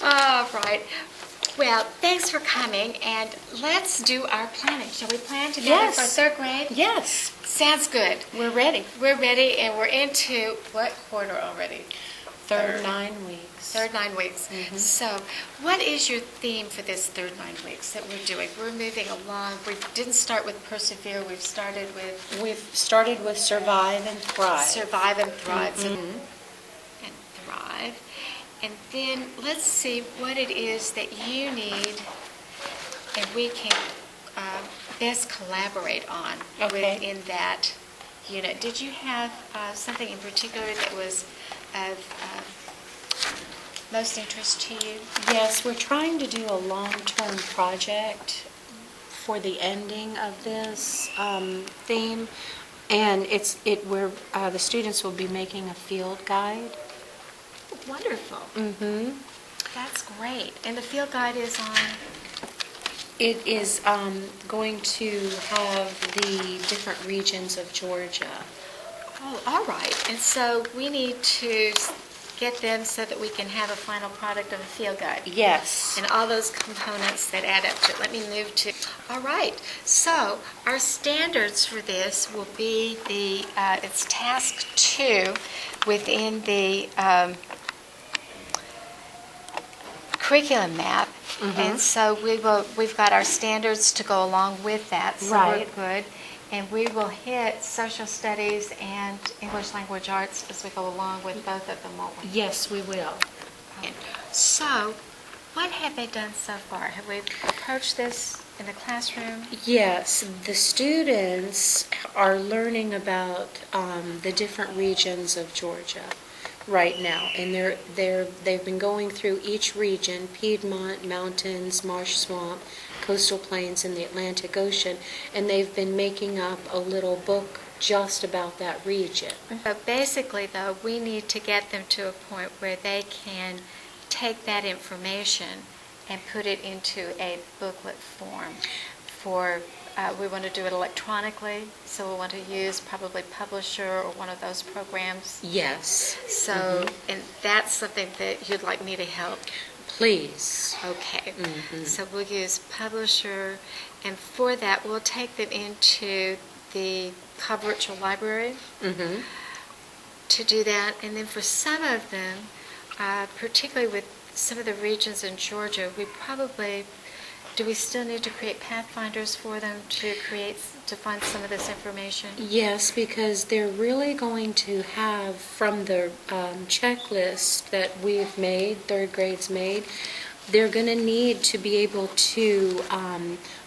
All right. Well, thanks for coming, and let's do our planning. Shall we plan together for Yes. third grade? Yes, Sounds good. we're ready. We're ready, and we're into what quarter already? Third 9 weeks. Third 9 weeks. So, what is your theme for this third 9 weeks that we're doing? We're moving along. We didn't start with persevere. We've started with We've started with survive and thrive. survive and thrive. And thrive. And then let's see what it is that you need and we can best collaborate on Okay. within that unit. Did you have something in particular that was of most interest to you? Yes, we're trying to do a long-term project for the ending of this theme, and the students will be making a field guide. Wonderful. Mm-hmm. That's great. And the field guide is on? It is going to have the different regions of Georgia. Oh, all right. And so we need to get them so that we can have a final product of a field guide. Yes. And all those components that add up to it. Let me move to, all right. So our standards for this will be it's task 2 within the curriculum map. And so we've got our standards to go along with that. So Right. we're good. And we will hit social studies and English language arts as we go along with both of them, won't we? Yes, we will. So, what have they done so far? Have we approached this in the classroom? Yes, the students are learning about the different regions of Georgia right now, and they've been going through each region: Piedmont, mountains, marsh swamp, coastal plains, and the Atlantic Ocean, and they've been making up a little book just about that region. But basically, though, we need to get them to a point where they can take that information and put it into a booklet form. We want to do it electronically, so we want to use probably Publisher or one of those programs. Yes. So, and that's something that you'd like me to help. Please. Okay. So we'll use Publisher, and for that we'll take them into the Cobb Virtual Library to do that. And then for some of them, particularly with some of the regions in Georgia, do we still need to create pathfinders for them to find some of this information? Yes, because they're really going to have, from the checklist that we've made, third grade's made, they're going to need to be able to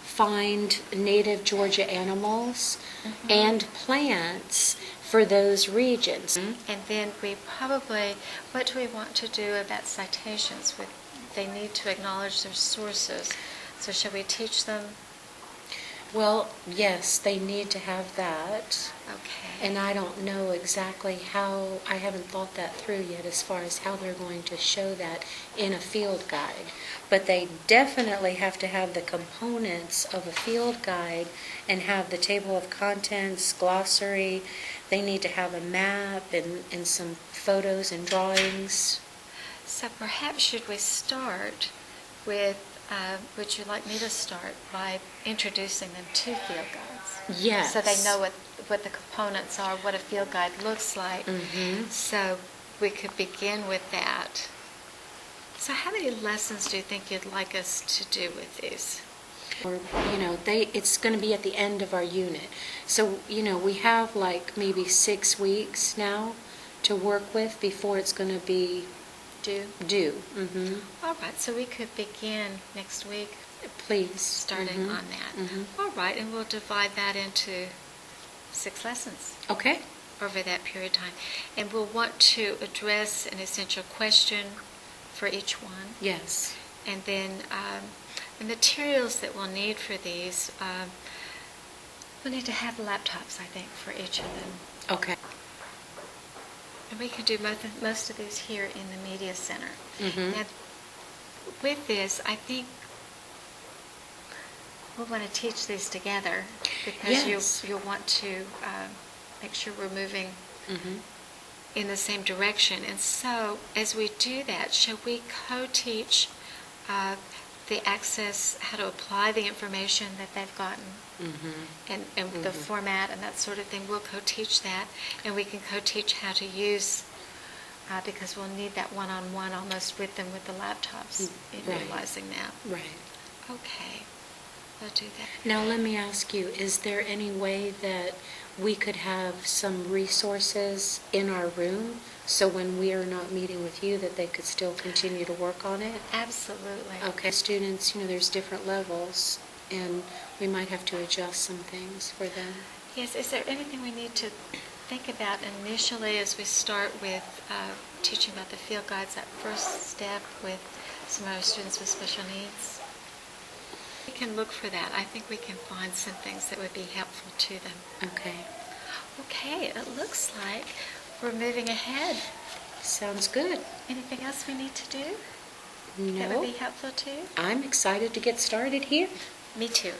find native Georgia animals and plants for those regions. And then what do we want to do about citations? They need to acknowledge their sources. So shall we teach them? Well, yes, they need to have that. Okay. And I don't know exactly how, I haven't thought that through yet as far as how they're going to show that in a field guide. But they definitely have to have the components of a field guide and have the table of contents, glossary. They need to have a map and some photos and drawings. So perhaps should we start with, would you like me to start by introducing them to field guides? Yes. So they know what the components are, what a field guide looks like. So we could begin with that. So how many lessons do you think you'd like us to do with these? Or, it's going to be at the end of our unit. So, we have like maybe 6 weeks now to work with before it's going to be due. All right, so we could begin next week. Please. Starting on that. All right, and we'll divide that into 6 lessons. Okay. Over that period of time. And we'll want to address an essential question for each one. Yes. And then the materials that we'll need for these, we'll need to have laptops, I think, for each of them. Okay. And we can do most of these here in the Media Center. Now, with this, I think we'll want to teach these together because Yes. you'll want to make sure we're moving in the same direction. And so, as we do that, shall we co-teach the access, how to apply the information that they've gotten, and the format and that sort of thing? We'll co-teach that, and we can co-teach how to use, because we'll need that one-on-one almost with them with the laptops, in Right. realizing that. Right. Okay, we'll do that. Now, let me ask you, is there any way that we could have some resources in our room, so when we are not meeting with you, that they could still continue to work on it? Absolutely. Okay, students, there's different levels, and we might have to adjust some things for them. Yes, is there anything we need to think about initially as we start with teaching about the field guides, that first step with some of our students with special needs? We can look for that. I think we can find some things that would be helpful to them. Okay, Okay, it looks like we're moving ahead. sounds good. Anything else we need to do that would No, be helpful to you? I'm excited to get started here. Me too.